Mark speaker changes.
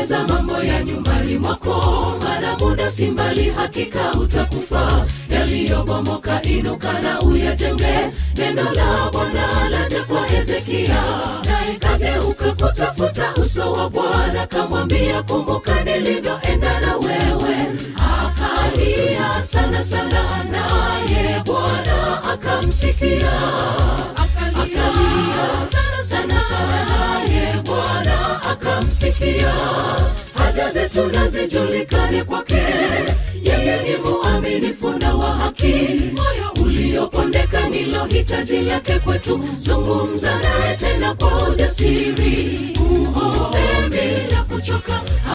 Speaker 1: tengeneza mambo ya nyumbani mwako, maana muda si mbali, hakika utakufa. Yaliyobomoka inuka na uyajenge. Neno la Bwana laja kwa Hezekia, naye kageuka kutafuta uso wa Bwana, kamwambia, kumbuka nilivyoenda na wewe. Akalia sana sana, naye Bwana akamsikia. Akalia sana sana, naye Bwana akamsikia. Haja zetu na zijulikane kwake, yeye ni muaminifu na wa haki. Moyo uliopondeka ndilo hitaji lake kwetu, zungumza naye tena kwa ujasiri. Uombe bila kuchoka.